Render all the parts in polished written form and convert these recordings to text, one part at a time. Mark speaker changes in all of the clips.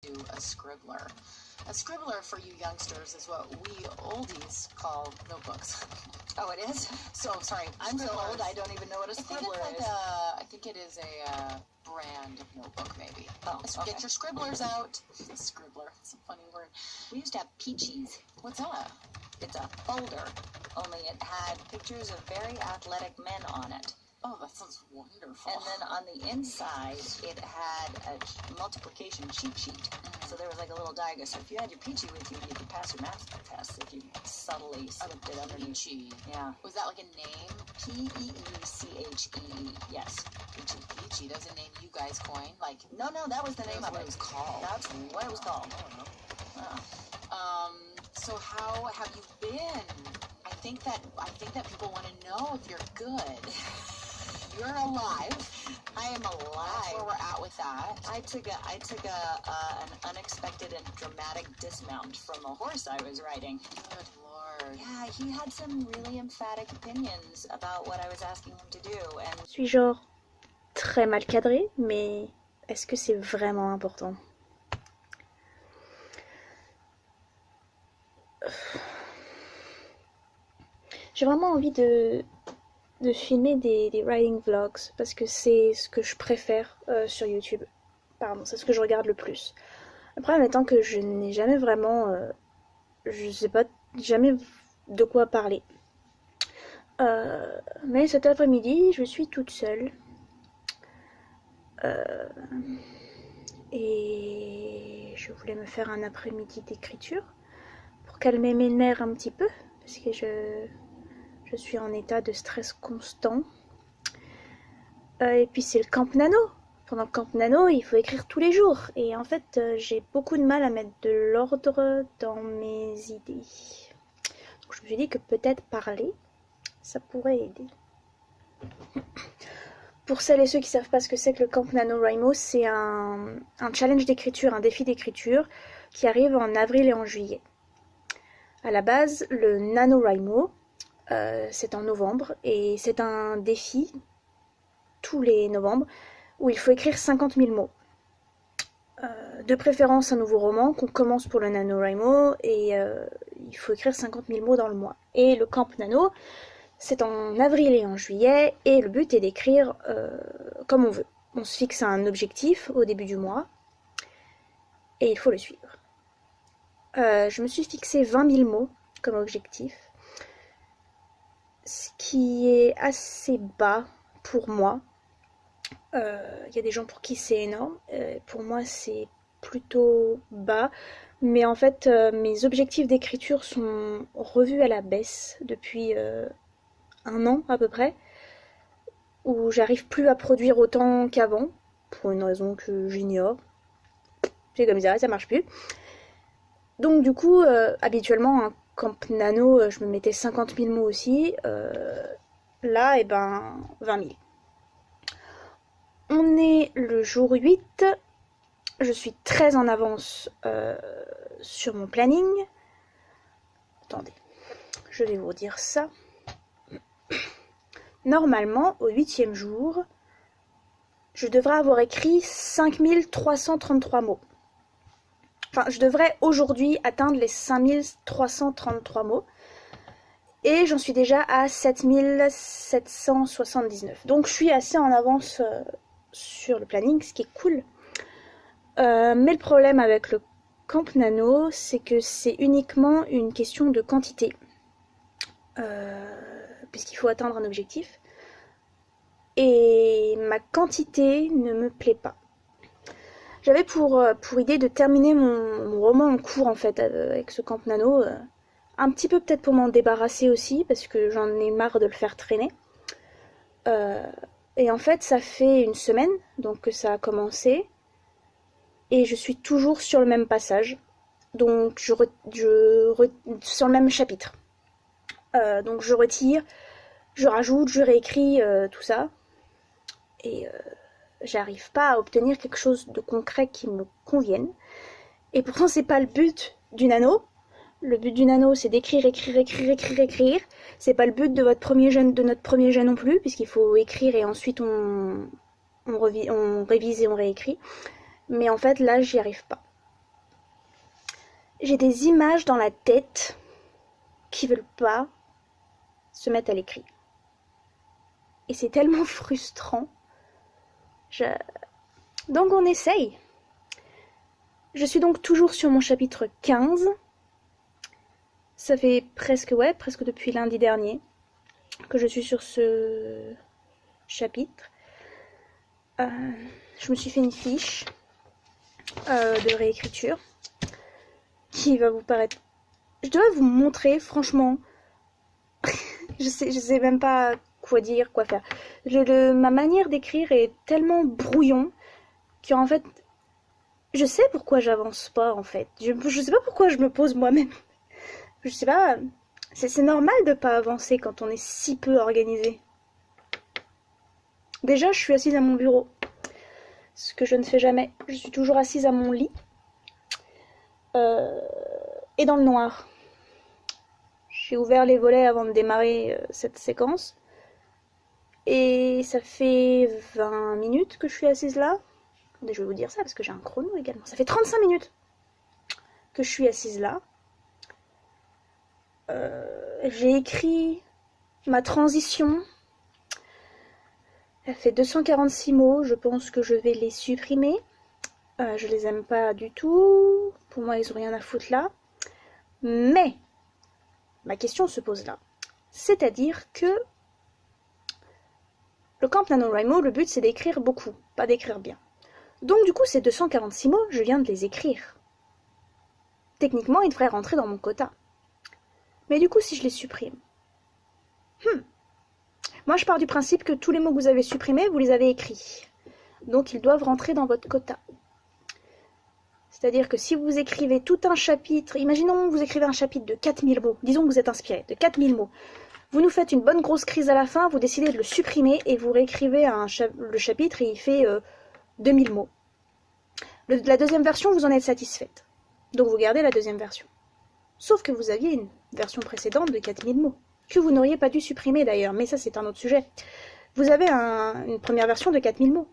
Speaker 1: to a scribbler. A scribbler for you youngsters is what we oldies call notebooks.
Speaker 2: Oh, it is?
Speaker 1: So, sorry,
Speaker 2: I'm so old I don't even know what a scribbler is.
Speaker 1: I think it is a brand of notebook, maybe.
Speaker 2: Oh,
Speaker 1: so
Speaker 2: okay.
Speaker 1: Get your scribblers out. Scribbler, it's a funny word.
Speaker 2: We used to have peachies.
Speaker 1: What's that?
Speaker 2: It's a folder, only it had pictures of very athletic men on it.
Speaker 1: Oh, that sounds wonderful.
Speaker 2: And then on the inside, it had a multiplication cheat sheet. So there was like a little diagram. So if you had your peachy with you, you could pass your math test if you subtly slipped it underneath.
Speaker 1: Peachy.
Speaker 2: Yeah.
Speaker 1: Was that like a name?
Speaker 2: P-E-E-C-H-E-E. Yes.
Speaker 1: Peachy. Peachy. Does it name you guys coin? Like,
Speaker 2: no, that was the name of it.
Speaker 1: What it was called.
Speaker 2: That's what it was called.
Speaker 1: I don't know. So how have you been? I think that people want to know if you're good. You're alive.
Speaker 2: I am alive.
Speaker 1: That's where we're at with that.
Speaker 2: I took an unexpected and dramatic dismount from a horse I was riding.
Speaker 1: Good Lord.
Speaker 2: Yeah, he had some really emphatic opinions about what I was asking him to do. And
Speaker 3: Je suis genre très mal cadrée, mais est-ce que c'est vraiment important? J'ai vraiment envie de filmer des riding vlogs parce que c'est ce que je préfère sur YouTube. Pardon, c'est ce que je regarde le plus. Après, en même temps que je n'ai jamais vraiment, je sais pas, jamais de quoi parler. Mais cet après-midi, je suis toute seule. Et je voulais me faire un après-midi d'écriture pour calmer mes nerfs un petit peu parce que je suis en état de stress constant. Et puis c'est le Camp Nano. Pendant le Camp Nano, il faut écrire tous les jours. Et en fait, j'ai beaucoup de mal à mettre de l'ordre dans mes idées. Donc je me suis dit que peut-être parler, ça pourrait aider. Pour celles et ceux qui ne savent pas ce que c'est que le Camp NaNoWriMo, c'est un challenge d'écriture, un défi d'écriture qui arrive en avril et en juillet. À la base, le NaNoWriMo, c'est en novembre et c'est un défi tous les novembre où il faut écrire 50 000 mots. De préférence un nouveau roman qu'on commence pour le NaNoWriMo et il faut écrire 50 000 mots dans le mois. Et le Camp Nano, c'est en avril et en juillet et le but est d'écrire comme on veut. On se fixe un objectif au début du mois et il faut le suivre. Je me suis fixé 20 000 mots comme objectif, ce qui est assez bas pour moi. Il y a des gens pour qui c'est énorme, pour moi c'est plutôt bas, mais en fait mes objectifs d'écriture sont revus à la baisse depuis un an à peu près, où j'arrive plus à produire autant qu'avant, pour une raison que j'ignore. C'est comme ça marche plus. Donc du coup, habituellement, un Camp Nano, je me mettais 50 000 mots aussi. Là, 20 000. On est le jour 8. Je suis très en avance sur mon planning. Attendez, je vais vous dire ça. Normalement, au 8e jour, je devrais avoir écrit 5333 mots. Enfin, je devrais aujourd'hui atteindre les 5333 mots. Et j'en suis déjà à 7779. Donc je suis assez en avance sur le planning, ce qui est cool. Mais le problème avec le Camp Nano, c'est que c'est uniquement une question de quantité. Puisqu'il faut atteindre un objectif. Et ma quantité ne me plaît pas. J'avais pour idée de terminer mon roman en cours en fait avec ce Camp Nano. Un petit peu peut-être pour m'en débarrasser aussi parce que j'en ai marre de le faire traîner. Et en fait ça fait une semaine donc que ça a commencé. Et je suis toujours sur le même passage. Donc sur le même chapitre. Donc je retire, je rajoute, je réécris tout ça. Et j'arrive pas à obtenir quelque chose de concret qui me convienne. Et pourtant c'est pas le but du nano. Le but du nano c'est d'écrire, écrire. C'est pas le but de notre premier jet non plus, puisqu'il faut écrire et ensuite on révise et on réécrit. Mais en fait là j'y arrive pas. j'ai des images dans la tête qui veulent pas se mettre à l'écrit. Et c'est tellement frustrant. Donc on essaye. Je suis donc toujours sur mon chapitre 15. Ça fait presque depuis lundi dernier que je suis sur ce chapitre. Je me suis fait une fiche de réécriture qui va vous paraître... Je dois vous montrer, franchement. je sais même pas quoi dire, quoi faire. Ma manière d'écrire est tellement brouillon qu'en fait, je sais pourquoi j'avance pas, en fait. Je sais pas pourquoi je me pose moi-même. Je sais pas, c'est normal de pas avancer quand on est si peu organisé. Déjà, je suis assise à mon bureau, ce que je ne fais jamais. Je suis toujours assise à mon lit et dans le noir. J'ai ouvert les volets avant de démarrer cette séquence et ça fait 20 minutes que je suis assise là. Attendez, je vais vous dire ça parce que j'ai un chrono également. Ça fait 35 minutes que je suis assise là. J'ai écrit ma transition. Elle fait 246 mots. Je pense que je vais les supprimer. Je les aime pas du tout. Pour moi, ils ont rien à foutre là. Mais ma question se pose là. C'est-à-dire que le Camp NaNoWriMo, le but c'est d'écrire beaucoup, pas d'écrire bien. Donc du coup, ces 246 mots, je viens de les écrire. Techniquement, ils devraient rentrer dans mon quota. Mais du coup, si je les supprime... Moi, je pars du principe que tous les mots que vous avez supprimés, vous les avez écrits. Donc, ils doivent rentrer dans votre quota. C'est-à-dire que si vous écrivez tout un chapitre... Imaginons que vous écrivez un chapitre de 4000 mots. Disons que vous êtes inspiré de 4000 mots. Vous nous faites une bonne grosse crise à la fin, vous décidez de le supprimer et vous réécrivez le chapitre et il fait 2000 mots. La deuxième version, vous en êtes satisfaite. Donc, vous gardez la deuxième version. Sauf que vous aviez une version précédente de 4000 mots, que vous n'auriez pas dû supprimer d'ailleurs, mais ça c'est un autre sujet. Vous avez une première version de 4000 mots.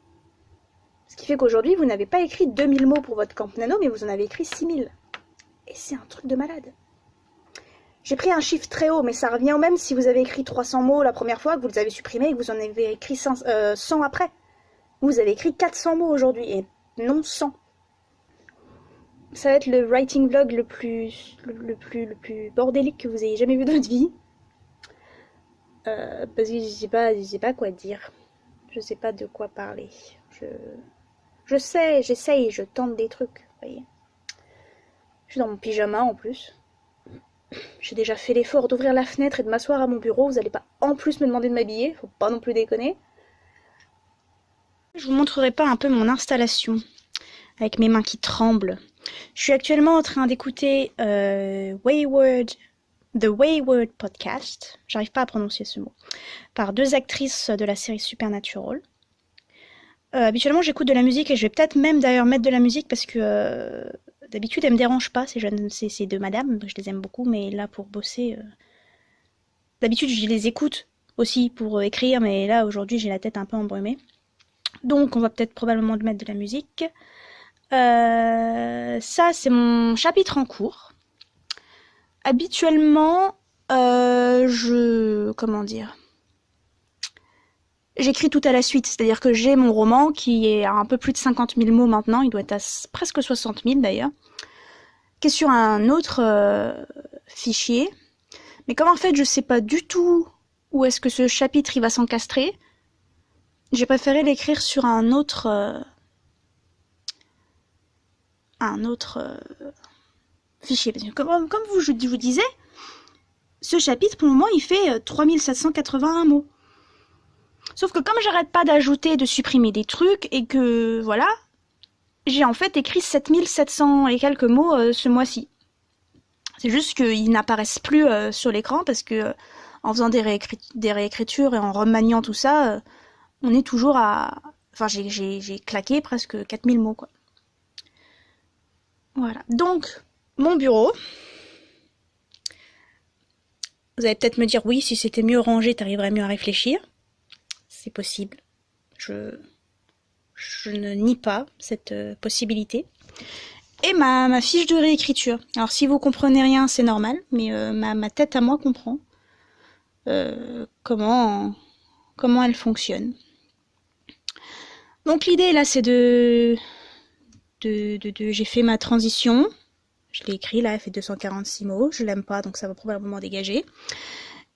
Speaker 3: Ce qui fait qu'aujourd'hui, vous n'avez pas écrit 2000 mots pour votre Camp Nano, mais vous en avez écrit 6000. Et c'est un truc de malade. J'ai pris un chiffre très haut, mais ça revient au même si vous avez écrit 300 mots la première fois, que vous les avez supprimés et que vous en avez écrit 100 après. Vous avez écrit 400 mots aujourd'hui, et non 100. Ça va être le writing vlog le plus bordélique que vous ayez jamais vu de votre vie. Parce que je sais pas quoi dire. Je sais pas de quoi parler. Je sais, j'essaye, je tente des trucs, vous voyez. Je suis dans mon pyjama en plus. J'ai déjà fait l'effort d'ouvrir la fenêtre et de m'asseoir à mon bureau. Vous allez pas en plus me demander de m'habiller, faut pas non plus déconner. Je vous montrerai pas un peu mon installation avec mes mains qui tremblent. Je suis actuellement en train d'écouter The Wayward Podcast, j'arrive pas à prononcer ce mot, par deux actrices de la série Supernatural. Habituellement j'écoute de la musique et je vais peut-être même d'ailleurs mettre de la musique parce que d'habitude elles me dérangent pas, ces deux madames, je les aime beaucoup, mais là pour bosser, d'habitude je les écoute aussi pour écrire, mais là aujourd'hui j'ai la tête un peu embrumée. Donc on va peut-être probablement mettre de la musique. Ça c'est mon chapitre en cours. Habituellement, j'écris tout à la suite, c'est-à-dire que j'ai mon roman qui est à un peu plus de 50 000 mots maintenant, il doit être à presque 60 000 d'ailleurs, qui est sur un autre fichier. Mais comme en fait je sais pas du tout où est-ce que ce chapitre il va s'encastrer, j'ai préféré l'écrire sur un autre fichier. Parce que comme je vous disais, ce chapitre pour le moment il fait 3781 mots. Sauf que comme j'arrête pas d'ajouter, de supprimer des trucs et que voilà, j'ai en fait écrit 7700 et quelques mots ce mois-ci. C'est juste qu'ils n'apparaissent plus sur l'écran parce que en faisant des réécritures et en remaniant tout ça, on est toujours à... Enfin j'ai claqué presque 4000 mots quoi. Voilà, donc mon bureau. Vous allez peut-être me dire oui, si c'était mieux rangé, t'arriverais mieux à réfléchir. C'est possible. Je ne nie pas cette possibilité. et ma fiche de réécriture. Alors si vous comprenez rien, c'est normal, mais ma tête à moi comprend comment elle fonctionne. Donc l'idée là, c'est j'ai fait ma transition. Je l'ai écrit là, elle fait 246 mots. Je l'aime pas, donc ça va probablement dégager.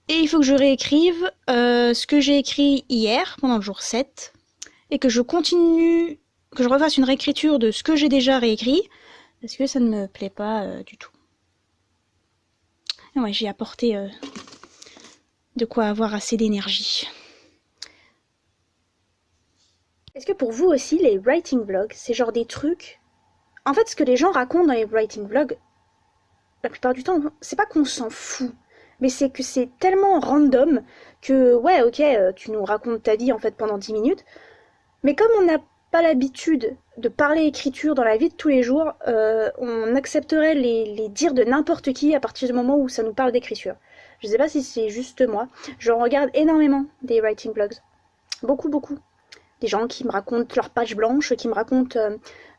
Speaker 3: Et il faut que je réécrive ce que j'ai écrit hier, pendant le jour 7, et que je continue, que je refasse une réécriture de ce que j'ai déjà réécrit, parce que ça ne me plaît pas du tout. Et ouais, j'ai apporté de quoi avoir assez d'énergie. Est-ce que pour vous aussi, les writing vlogs, c'est genre des trucs... En fait, ce que les gens racontent dans les writing vlogs, la plupart du temps, c'est pas qu'on s'en fout, mais c'est que c'est tellement random que, ouais, ok, tu nous racontes ta vie en fait pendant 10 minutes, mais comme on n'a pas l'habitude de parler écriture dans la vie de tous les jours, on accepterait les dires de n'importe qui à partir du moment où ça nous parle d'écriture. Je sais pas si c'est juste moi, je regarde énormément des writing vlogs, beaucoup. Des gens qui me racontent leur page blanche, qui me racontent...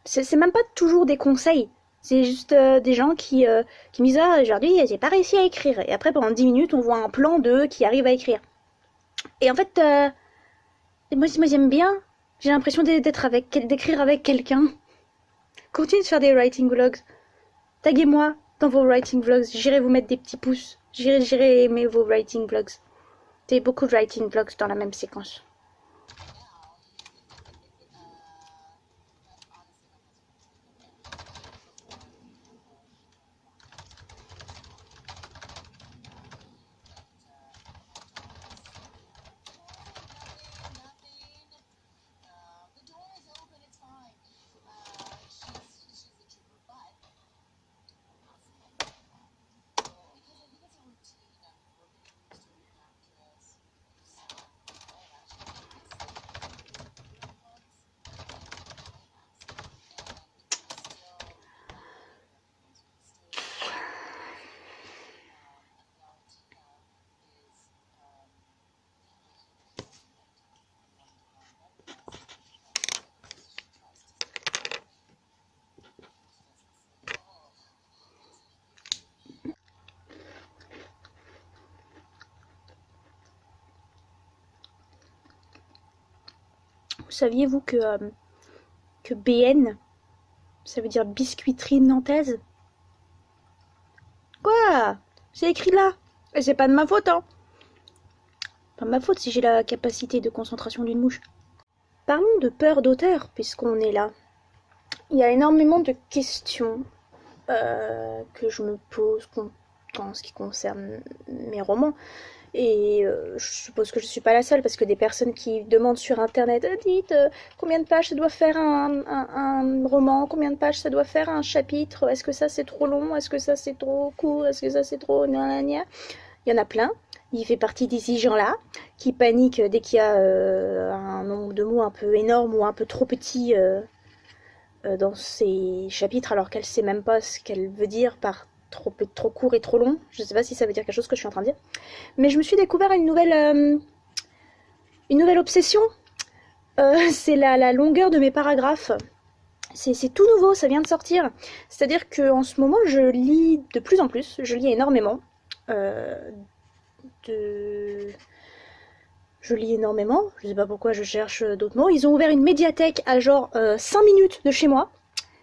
Speaker 3: c'est même pas toujours des conseils, c'est juste des gens qui me disent « Ah, aujourd'hui, j'ai pas réussi à écrire. » Et après, pendant 10 minutes, on voit un plan d'eux qui arrivent à écrire. Et en fait, moi j'aime bien. J'ai l'impression d'écrire avec quelqu'un. Continuez de faire des writing vlogs. Taguez-moi dans vos writing vlogs. J'irai vous mettre des petits pouces. J'irai aimer vos writing vlogs. C'est beaucoup de writing vlogs dans la même séquence. Saviez-vous que BN, ça veut dire biscuiterie nantaise? Quoi? C'est écrit là. Et c'est pas de ma faute, hein. Pas de ma faute si j'ai la capacité de concentration d'une mouche. Parlons de peur d'auteur, puisqu'on est là. Il y a énormément de questions que je me pose en ce qui concerne mes romans. Et je suppose que je suis pas la seule, parce que des personnes qui demandent sur internet dites combien de pages ça doit faire un roman, combien de pages ça doit faire un chapitre, est-ce que ça c'est trop long, est-ce que ça c'est trop court, est-ce que ça c'est trop... Il y en a plein. Il fait partie de ces gens-là qui paniquent dès qu'il y a un nombre de mots un peu énorme ou un peu trop petit dans ces chapitres, alors qu'elle sait même pas ce qu'elle veut dire par trop court et trop long. Je sais pas si ça veut dire quelque chose que je suis en train de dire. Mais je me suis découvert une nouvelle obsession. C'est la longueur de mes paragraphes. C'est tout nouveau, ça vient de sortir. C'est-à-dire qu'en ce moment, je lis de plus en plus. Je lis énormément. Je lis énormément. Je sais pas pourquoi je cherche d'autres mots. Ils ont ouvert une médiathèque à genre 5 minutes de chez moi.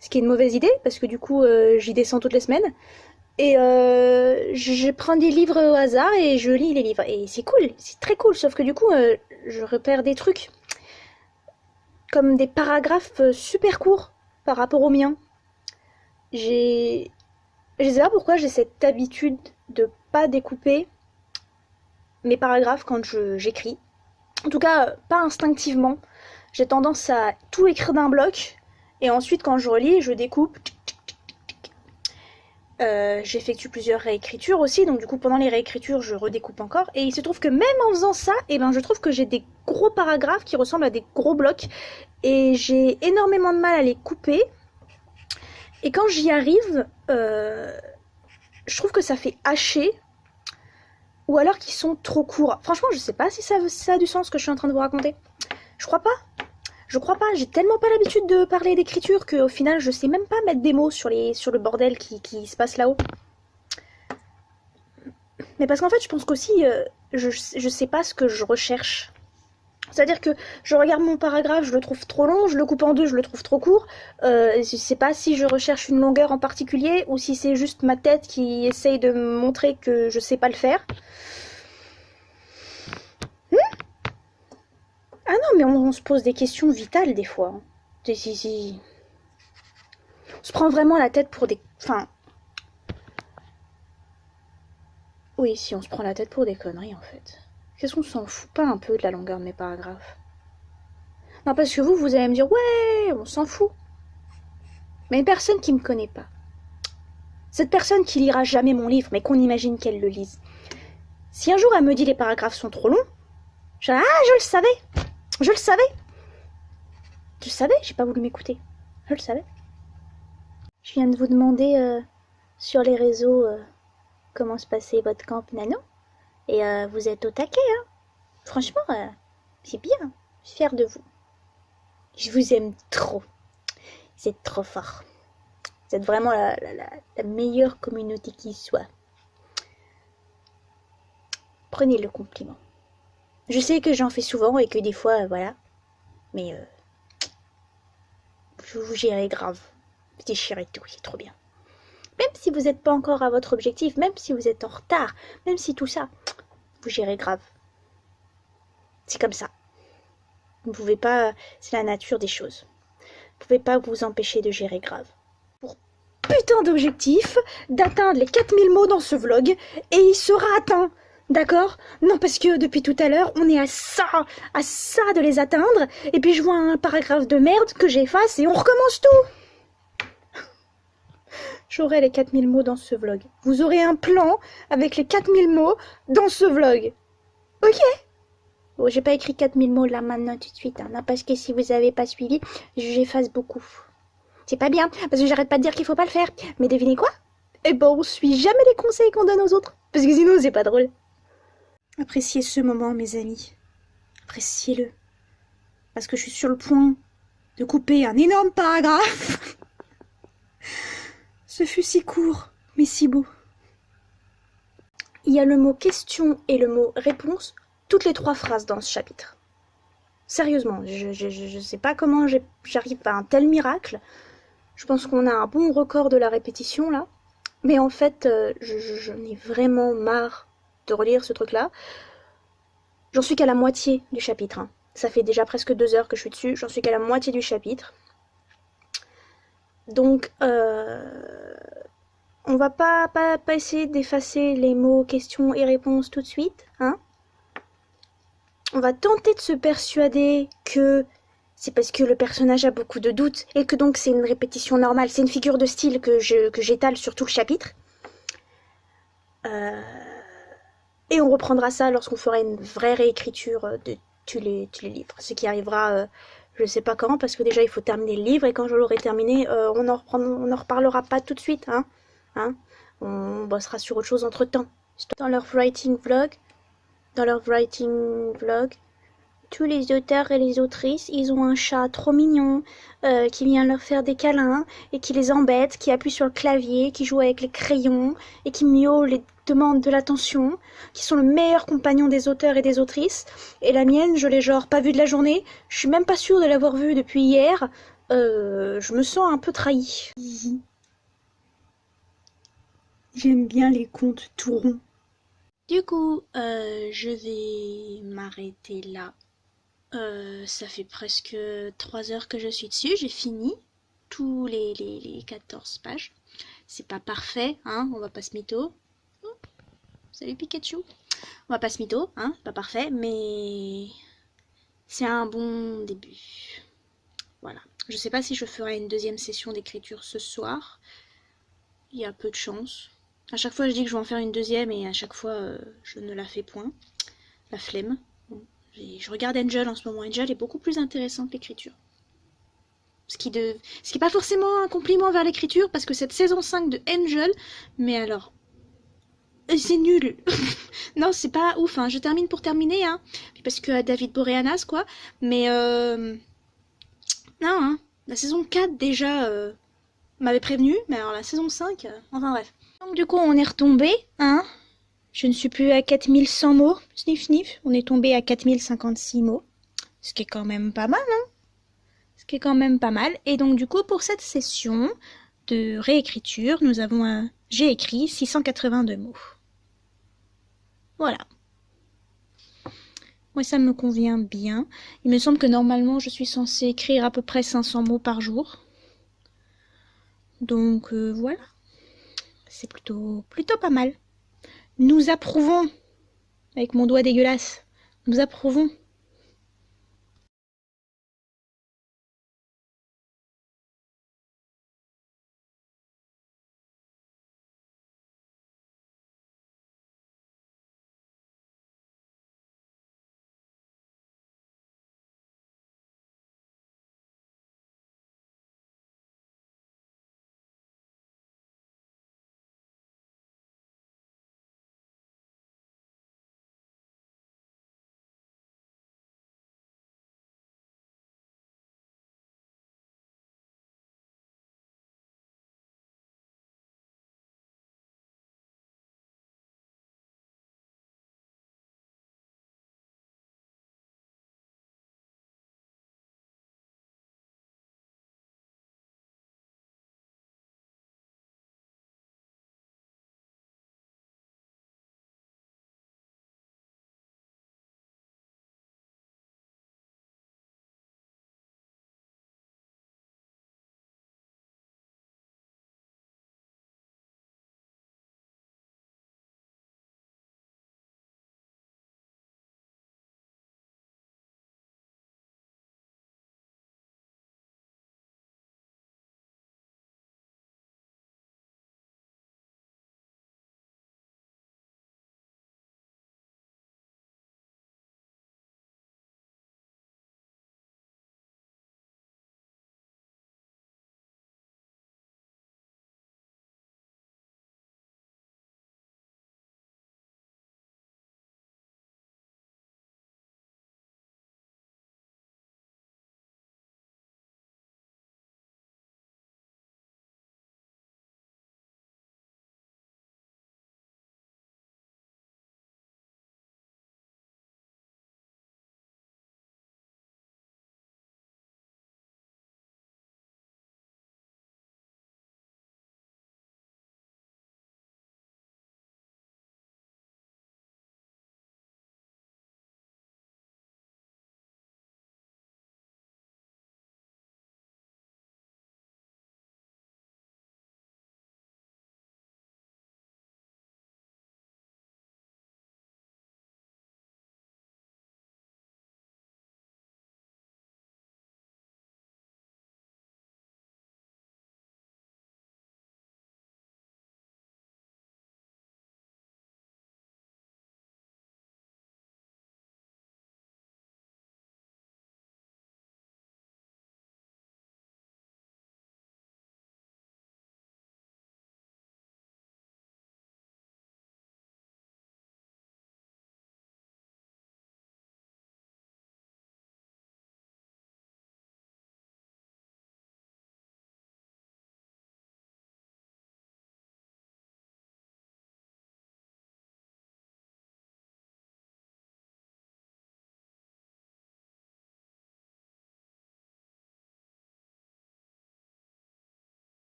Speaker 3: Ce qui est une mauvaise idée, parce que du coup, j'y descends toutes les semaines. Et je prends des livres au hasard et je lis les livres. Et c'est cool, c'est très cool. Sauf que du coup, je repère des trucs. Comme des paragraphes super courts par rapport aux miens. Je sais pas pourquoi j'ai cette habitude de pas découper mes paragraphes quand j'écris. En tout cas, pas instinctivement. J'ai tendance à tout écrire d'un bloc. Et ensuite, quand je relis, je découpe. J'effectue plusieurs réécritures aussi, donc du coup pendant les réécritures je redécoupe encore, et il se trouve que même en faisant ça, je trouve que j'ai des gros paragraphes qui ressemblent à des gros blocs, et j'ai énormément de mal à les couper, et quand j'y arrive, je trouve que ça fait hacher, ou alors qu'ils sont trop courts. Franchement je sais pas si ça a du sens ce que je suis en train de vous raconter. Je crois pas. Je crois pas, j'ai tellement pas l'habitude de parler d'écriture qu'au final je sais même pas mettre des mots sur le bordel qui se passe là-haut. Mais parce qu'en fait je pense qu'aussi je sais pas ce que je recherche. C'est-à-dire que je regarde mon paragraphe, je le trouve trop long, je le coupe en deux, je le trouve trop court. Je sais pas si je recherche une longueur en particulier ou si c'est juste ma tête qui essaye de me montrer que je sais pas le faire. Ah non, mais on se pose des questions vitales des fois. Si. On se prend vraiment la tête pour des... Enfin... Oui, si on se prend la tête pour des conneries en fait. Qu'est-ce qu'on s'en fout pas un peu de la longueur de mes paragraphes? Non, parce que vous allez me dire, ouais, on s'en fout. Mais une personne qui me connaît pas. Cette personne qui lira jamais mon livre, mais qu'on imagine qu'elle le lise. Si un jour elle me dit les paragraphes sont trop longs, je dis, ah, je le savais. Je le savais. Je le savais, j'ai pas voulu m'écouter. Je le savais. Je viens de vous demander sur les réseaux comment se passait votre camp nano. Et vous êtes au taquet, hein. Franchement, c'est bien. Je suis fière de vous. Je vous aime trop. Vous êtes trop fort. Vous êtes vraiment la meilleure communauté qui soit. Prenez le compliment. Je sais que j'en fais souvent et que des fois, voilà. Mais vous gérez grave. Vous déchirez tout, c'est trop bien. Même si vous n'êtes pas encore à votre objectif, même si vous êtes en retard, même si tout ça, vous gérez grave. C'est comme ça. Vous ne pouvez pas... C'est la nature des choses. Vous ne pouvez pas vous empêcher de gérer grave. Pour putain d'objectif d'atteindre les 4000 mots dans ce vlog, et il sera atteint. D'accord? Non, parce que depuis tout à l'heure, on est à ça de les atteindre, et puis je vois un paragraphe de merde que j'efface et on recommence tout. J'aurai les 4000 mots dans ce vlog. Vous aurez un plan avec les 4000 mots dans ce vlog. Ok? Bon, j'ai pas écrit 4000 mots là maintenant tout de suite, hein, non, parce que si vous n'avez pas suivi, j'efface beaucoup. C'est pas bien, parce que j'arrête pas de dire qu'il faut pas le faire. Mais devinez quoi? Eh ben, on suit jamais les conseils qu'on donne aux autres, parce que sinon c'est pas drôle. Appréciez ce moment, mes amis. Appréciez-le. Parce que je suis sur le point de couper un énorme paragraphe. Ce fut si court, mais si beau. Il y a le mot question et le mot réponse, toutes les 3 phrases dans ce chapitre. Sérieusement, je sais pas comment j'arrive à un tel miracle. Je pense qu'on a un bon record de la répétition là. Mais en fait, j'en ai vraiment marre de relire ce truc-là. J'en suis qu'à la moitié du chapitre. Hein. Ça fait déjà presque 2 heures que je suis dessus. J'en suis qu'à la moitié du chapitre. Donc, on va pas essayer d'effacer les mots questions et réponses tout de suite. Hein. On va tenter de se persuader que c'est parce que le personnage a beaucoup de doutes et que donc c'est une répétition normale. C'est une figure de style que j'étale sur tout le chapitre. Et on reprendra ça lorsqu'on fera une vraie réécriture de tous les livres. Ce qui arrivera, je sais pas quand, parce que déjà il faut terminer le livre, et quand je l'aurai terminé, on en reparlera pas tout de suite. Hein. On bossera sur autre chose entre temps. Dans leur writing vlog, tous les auteurs et les autrices, ils ont un chat trop mignon qui vient leur faire des câlins et qui les embête, qui appuie sur le clavier, qui joue avec les crayons et qui miaule et demande de l'attention, qui sont le meilleur compagnon des auteurs et des autrices. Et la mienne, je l'ai genre pas vue de la journée, je suis même pas sûre de l'avoir vue depuis hier. Je me sens un peu trahie. J'aime bien les contes tout ronds. Du coup, je vais m'arrêter là. Ça fait presque 3 heures que je suis dessus, j'ai fini tous les 14 pages. C'est pas parfait, hein, on va pas se mytho. Oh, salut Pikachu. On va pas se mytho, hein, pas parfait, mais c'est un bon début. Voilà. Je sais pas si je ferai une deuxième session d'écriture ce soir. Il y a peu de chance. À chaque fois je dis que je vais en faire une deuxième et à chaque fois je ne la fais point. La flemme. Je regarde Angel en ce moment. Angel est beaucoup plus intéressant que l'écriture. Ce qui est pas forcément un compliment vers l'écriture, parce que cette saison 5 de Angel, mais alors, c'est nul. Non, c'est pas ouf, hein. Je termine pour terminer, hein. Puis parce que David Boreanaz, quoi. Mais Non, hein. La saison 4 déjà m'avait prévenu, mais alors la saison 5, enfin bref. Donc du coup on est retombé, hein. Je ne suis plus à 4100 mots, sniff sniff. On est tombé à 4056 mots. Ce qui est quand même pas mal, hein. Ce qui est quand même pas mal. Et donc du coup pour cette session de réécriture, j'ai écrit 682 mots. Voilà. Moi ça me convient bien. Il me semble que normalement je suis censée écrire à peu près 500 mots par jour. Donc voilà. C'est plutôt pas mal. Nous approuvons, avec mon doigt dégueulasse, nous approuvons.